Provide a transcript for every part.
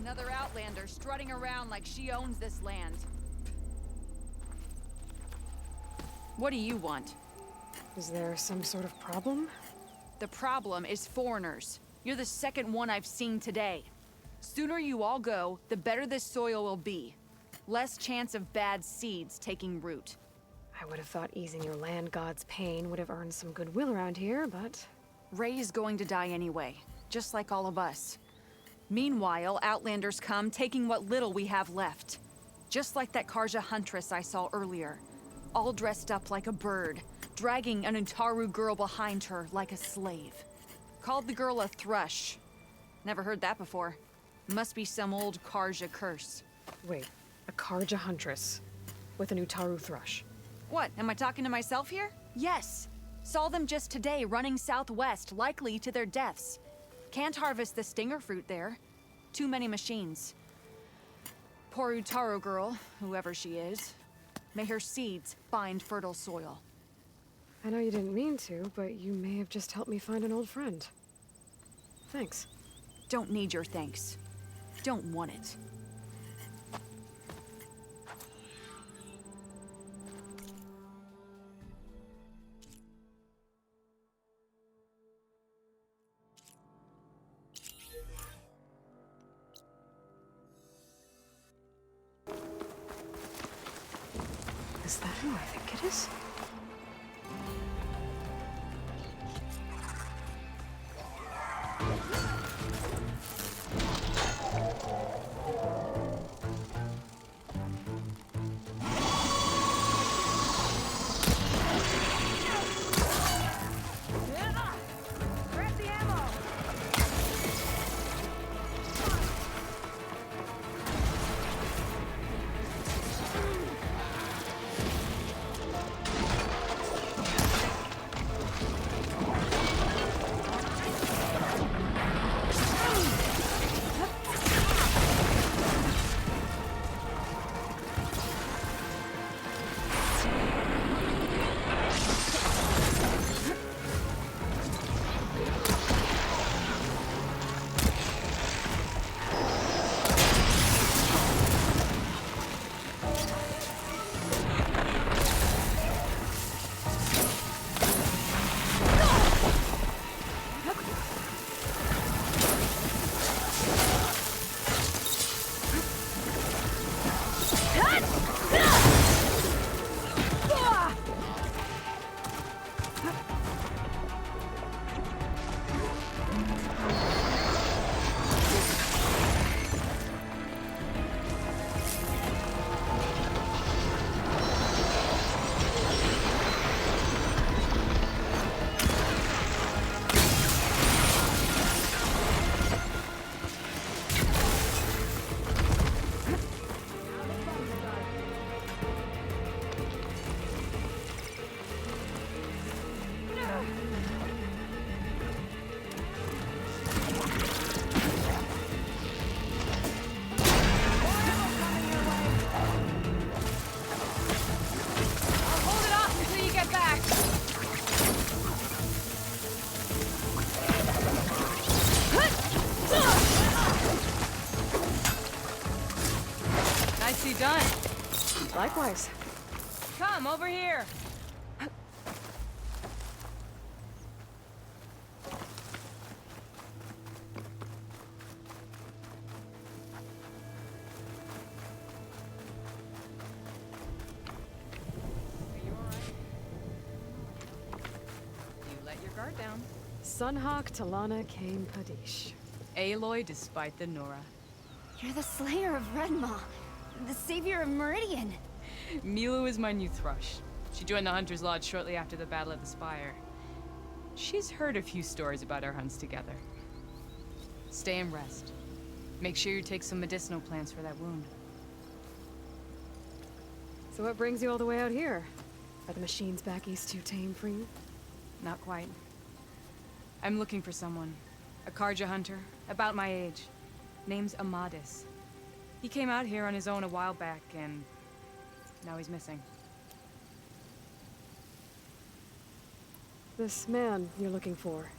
Another Outlander strutting around like she owns this land. What do you want? Is there some sort of problem? The problem is foreigners. You're the second one I've seen today. Sooner you all go, the better this soil will be. Less chance of bad seeds taking root. I would have thought easing your land god's pain would have earned some goodwill around here, but... Ray is going to die anyway, just like all of us. Meanwhile, Outlanders come, taking what little we have left. Just like that Karja huntress I saw earlier. All dressed up like a bird, dragging an Utaru girl behind her like a slave. Called the girl a thrush. Never heard that before. Must be some old Karja curse. Wait, a Karja huntress with an Utaru thrush. What, am I talking to myself here? Yes. Saw them just today running southwest, likely to their deaths. Can't harvest the stinger fruit there. Too many machines. Poor Utaru girl, whoever she is. May her seeds find fertile soil. I know you didn't mean to, but you may have just helped me find an old friend. Thanks. Don't need your thanks. Don't want it. Is that who I think it is? Grab the ammo! Hold it off until you get back! Nicely done. Likewise. Come, over here! Are you alright? You let your guard down. Sunhawk Talana Kane Padish. Aloy despite the Nora. You're the slayer of Redmaw, the savior of Meridian. Milu is my new thrush. She joined the Hunter's Lodge shortly after the Battle of the Spire. She's heard a few stories about our hunts together. Stay and rest. Make sure you take some medicinal plants for that wound. So what brings you all the way out here? Are the machines back east too tame for you? Not quite. I'm looking for someone. A Karja hunter, about my age. Name's Amadis. He came out here on his own a while back, and now he's missing. This man you're looking for,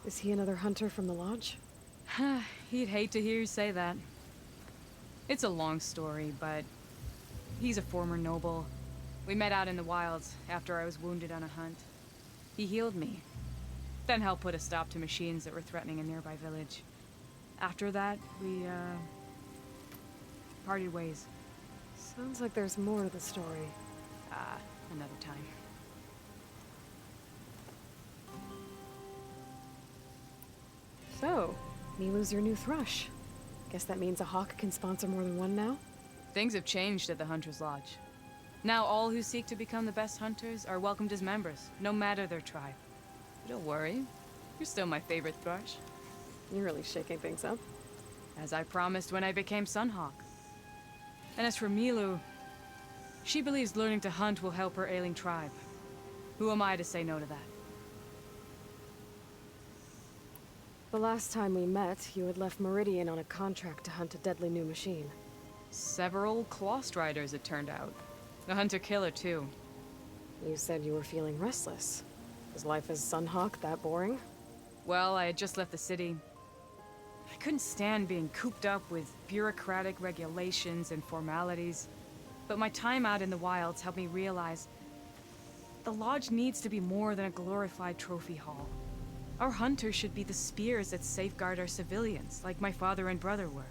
is he another hunter from the lodge? He'd hate to hear you say that. It's a long story, but he's a former noble. We met out in the wilds after I was wounded on a hunt. He healed me, then helped put a stop to machines that were threatening a nearby village. After that, we, parted ways. Sounds like there's more to the story. Another time. So, Milu's your new thrush. Guess that means a hawk can sponsor more than one now? Things have changed at the Hunter's Lodge. Now all who seek to become the best hunters are welcomed as members, no matter their tribe. But don't worry, you're still my favorite thrush. You're really shaking things up. As I promised when I became Sunhawk. And as for Milu, she believes learning to hunt will help her ailing tribe. Who am I to say no to that? The last time we met, you had left Meridian on a contract to hunt a deadly new machine. Several Clawstriders, it turned out. The hunter-killer, too. You said you were feeling restless. Was life as Sunhawk that boring? Well, I had just left the city. I couldn't stand being cooped up with bureaucratic regulations and formalities. But my time out in the wilds helped me realize the lodge needs to be more than a glorified trophy hall. Our hunters should be the spears that safeguard our civilians, like my father and brother were.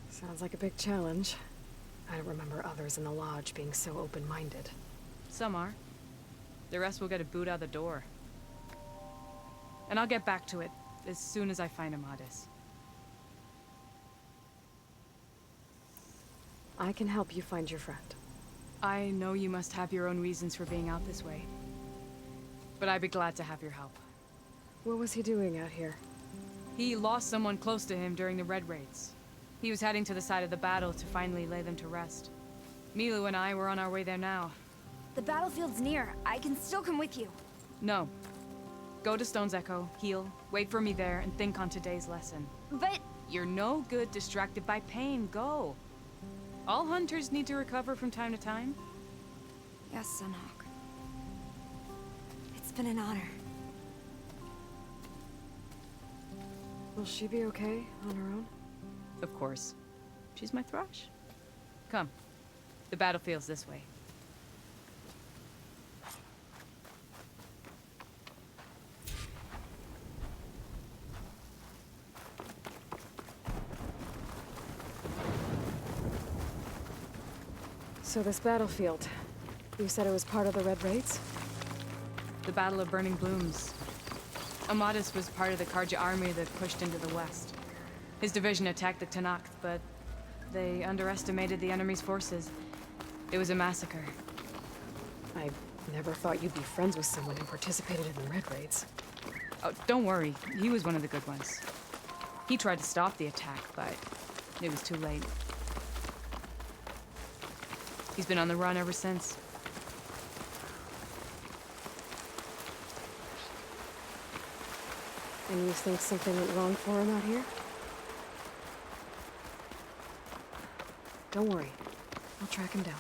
Sounds like a big challenge. I don't remember others in the lodge being so open-minded. Some are. The rest will get a boot out the door. And I'll get back to it as soon as I find Amadis. I can help you find your friend. I know you must have your own reasons for being out this way. But I'd be glad to have your help. What was he doing out here? He lost someone close to him during the Red Raids. He was heading to the side of the battle to finally lay them to rest. Milu and I were on our way there now. The battlefield's near. I can still come with you. No. Go to Stone's Echo, heal, wait for me there, and think on today's lesson. But... You're no good distracted by pain. Go. All hunters need to recover from time to time. Yes, Sunhawk. It's been an honor. Will she be okay on her own? Of course. She's my thrush. Come. The battlefield's this way. So this battlefield, you said it was part of the Red Raids? The Battle of Burning Blooms. Amadis was part of the Karja army that pushed into the west. His division attacked the Tenakth, but they underestimated the enemy's forces. It was a massacre. I never thought you'd be friends with someone who participated in the Red Raids. Oh, don't worry. He was one of the good ones. He tried to stop the attack, but it was too late. He's been on the run ever since. And you think something went wrong for him out here? Don't worry. I'll track him down.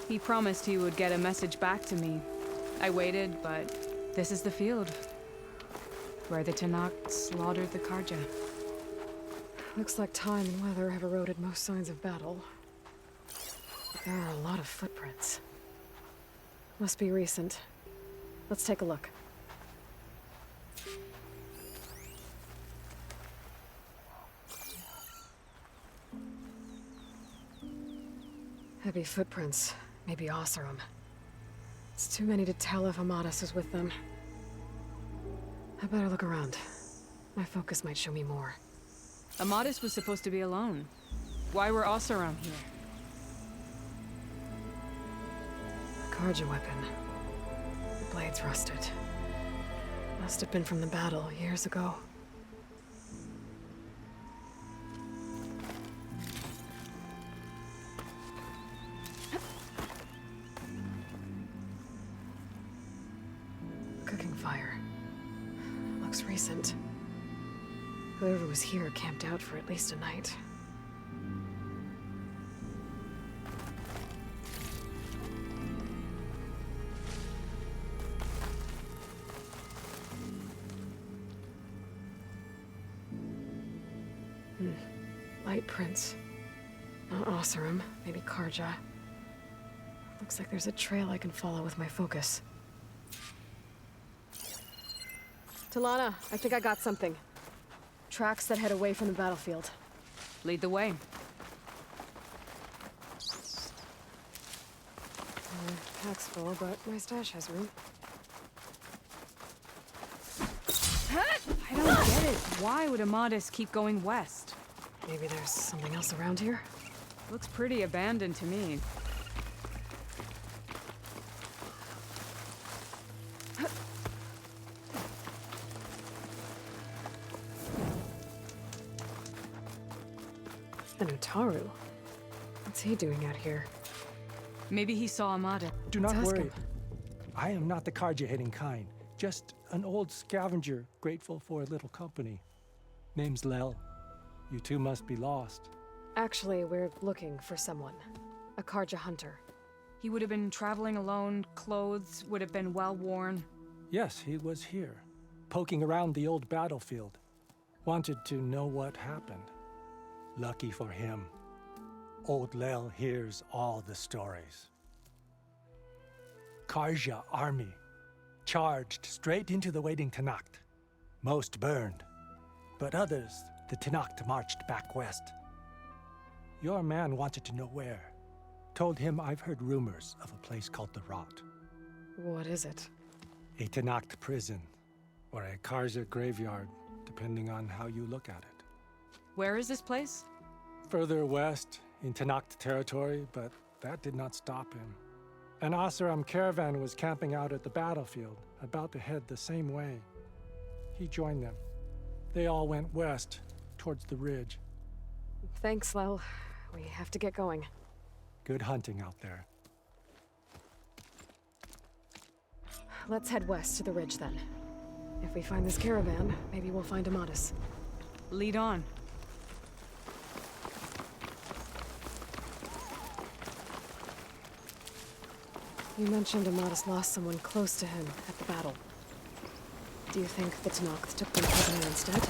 He promised he would get a message back to me. I waited, but this is the field. Where the Tenakth slaughtered the Karja. Looks like time and weather have eroded most signs of battle. But there are a lot of footprints. Must be recent. Let's take a look. Heavy footprints. Maybe Oseram. It's too many to tell if Amadis is with them. I better look around. My focus might show me more. Amadis was supposed to be alone. Why were Oseram here? A Karja weapon. The blade's rusted. Must have been from the battle years ago. Cooking fire. Looks recent. Whoever was here camped out for at least a night. Light prints. Not Oseram, maybe Karja. Looks like there's a trail I can follow with my focus. Talana, I think I got something. Tracks that head away from the battlefield. Lead the way. Pack's full, but my stash has room. I don't get it. Why would Amadis keep going west? Maybe there's something else around here? Looks pretty abandoned to me. And Utaru. What's he doing out here? Maybe he saw Amadis. Do not Let's ask worry. him. I am not the Karja-hating kind. Just an old scavenger grateful for a little company. Name's Lel. You two must be lost. Actually, we're looking for someone. A Karja hunter. He would have been traveling alone, clothes would have been well worn. Yes, he was here, poking around the old battlefield. Wanted to know what happened. Lucky for him, old Lel hears all the stories. Karja army charged straight into the waiting Tenakth. Most burned, but others, the Tenakth marched back west. Your man wanted to know where. Told him I've heard rumors of a place called the Rot. What is it? A Tenakth prison, or a Karja graveyard, depending on how you look at it. Where is this place? Further west, in Tenakth territory, but that did not stop him. An Oseram caravan was camping out at the battlefield, about to head the same way. He joined them. They all went west, towards the ridge. Thanks, Lel. We have to get going. Good hunting out there. Let's head west to the ridge then. If we find this caravan, maybe we'll find Amadis. Lead on. You mentioned Amadis lost someone close to him at the battle. Do you think the Tenakth took them prisoner instead?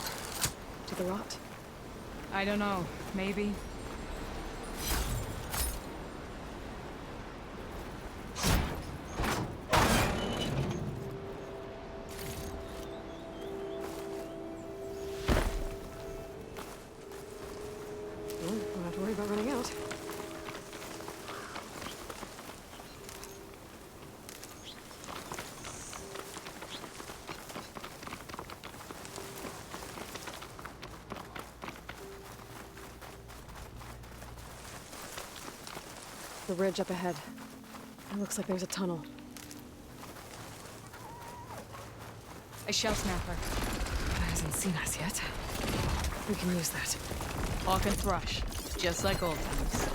To the Rot? I don't know. Maybe. Well, don't have to worry about running out. The ridge up ahead. It looks like there's a tunnel. A shell snapper. It hasn't seen us yet. We can use that. Hawk and thrush. Just like old times.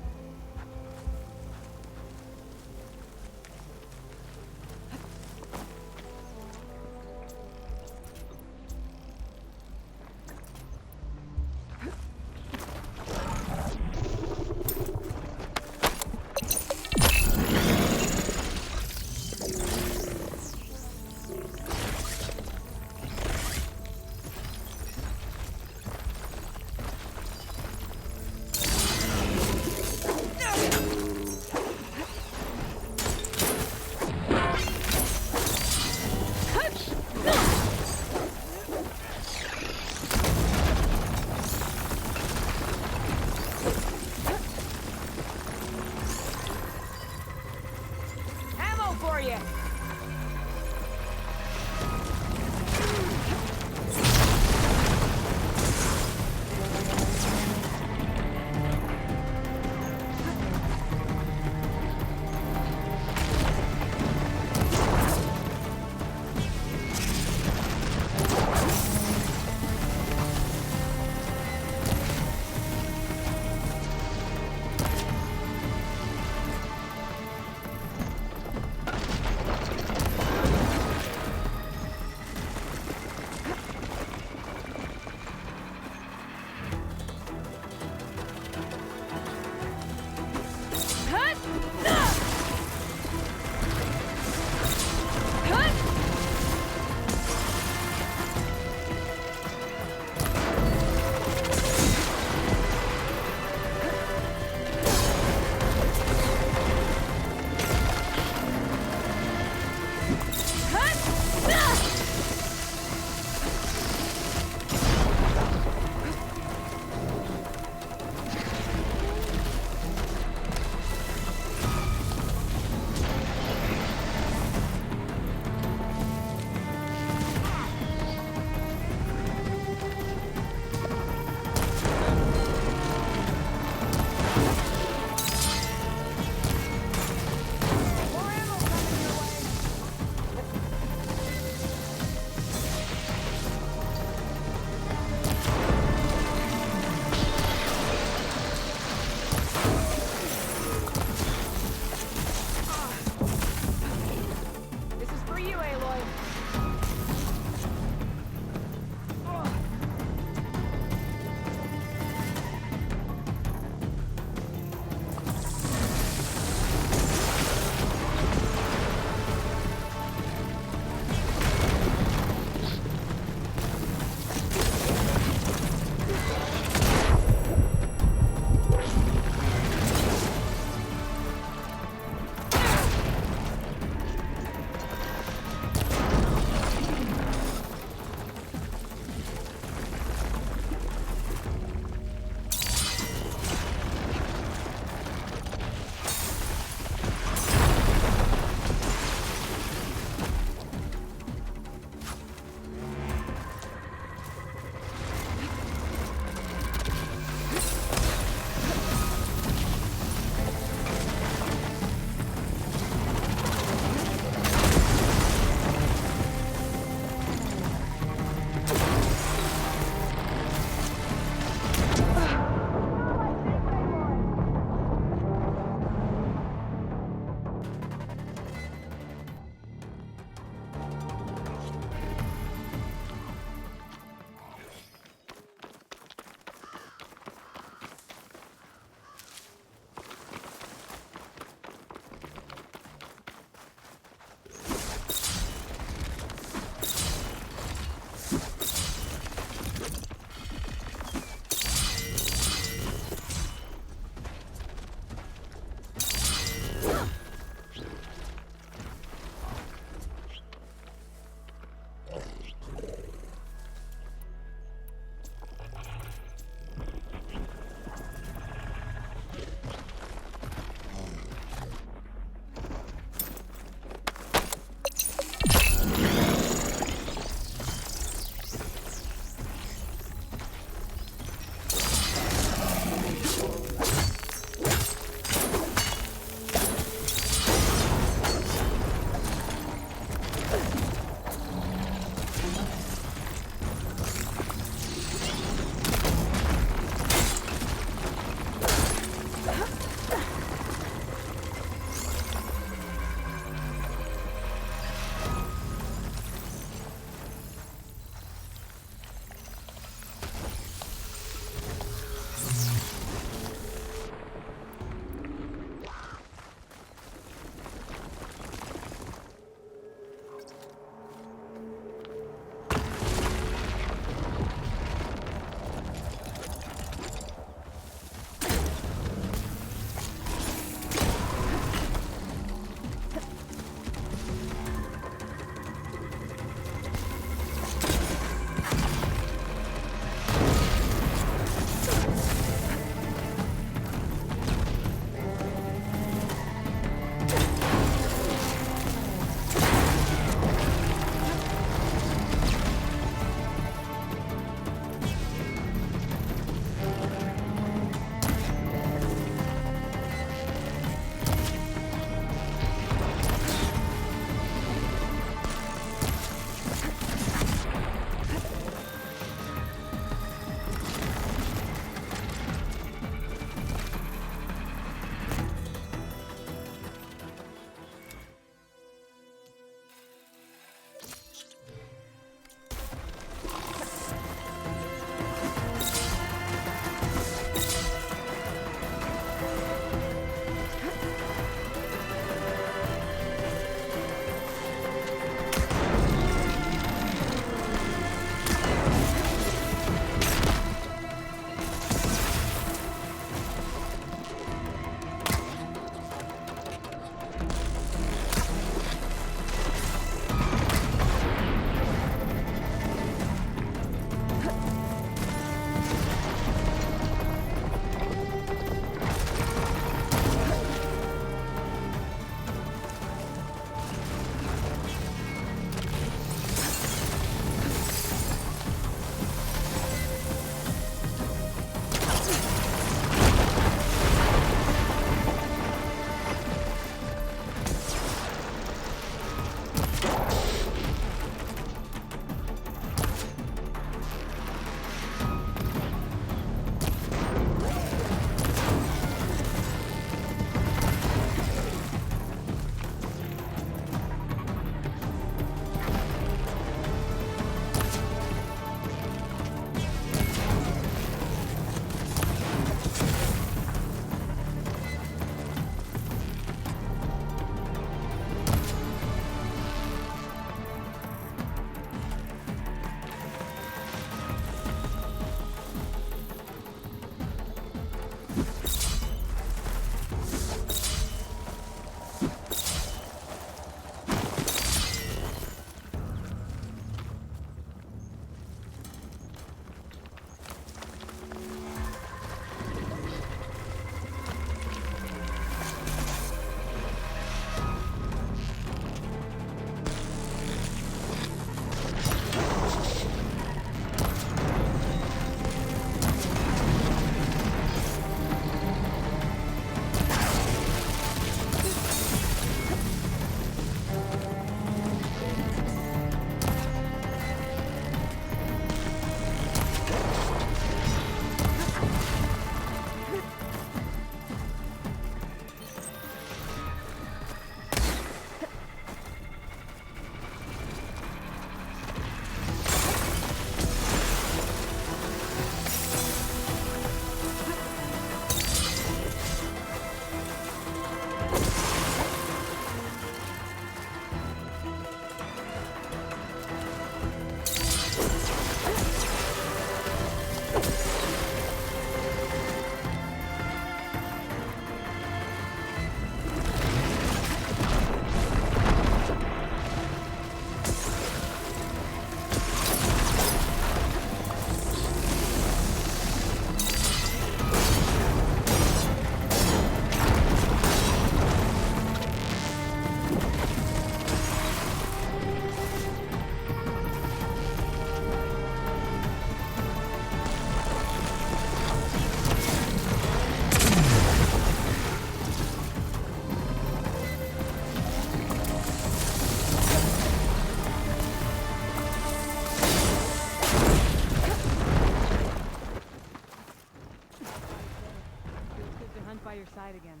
inside again.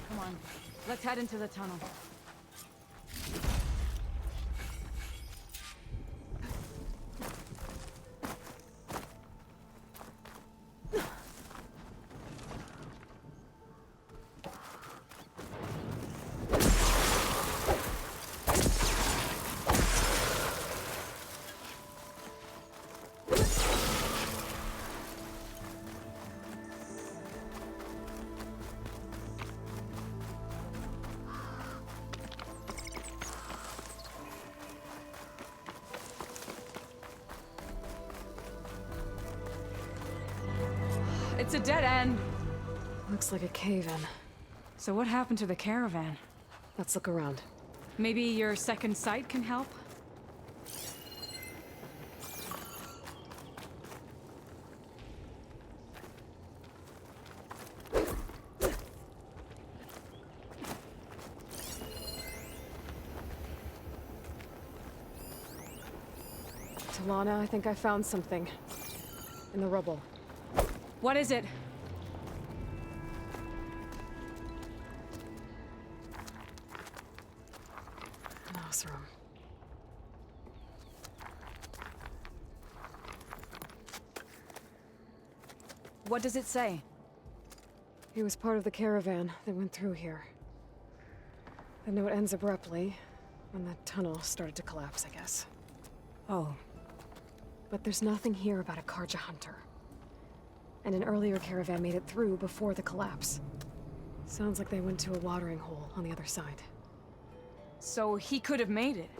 Come on, let's head into the tunnel. It's a dead end. Looks like a cave-in. So what happened to the caravan? Let's look around. Maybe your second sight can help? Talana, I think I found something. In the rubble. What is it? An Oseram. What does it say? He was part of the caravan that went through here. The note ends abruptly, when the tunnel started to collapse, I guess. Oh. But there's nothing here about a Karja hunter. And an earlier caravan made it through before the collapse. Sounds like they went to a watering hole on the other side. So he could have made it.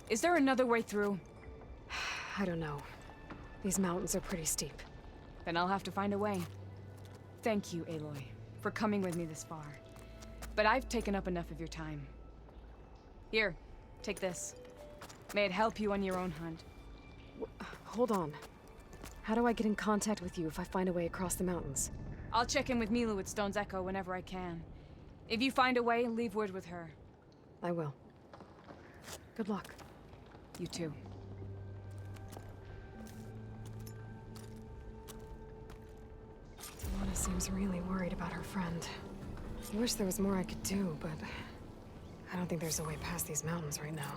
Is there another way through? I don't know. These mountains are pretty steep. Then I'll have to find a way. Thank you, Aloy, for coming with me this far. But I've taken up enough of your time. Here, take this. May it help you on your own hunt. Hold on. How do I get in contact with you if I find a way across the mountains? I'll check in with Milu at Stone's Echo whenever I can. If you find a way, leave word with her. I will. Good luck. You too. Talana seems really worried about her friend. I wish there was more I could do, but I don't think there's a way past these mountains right now.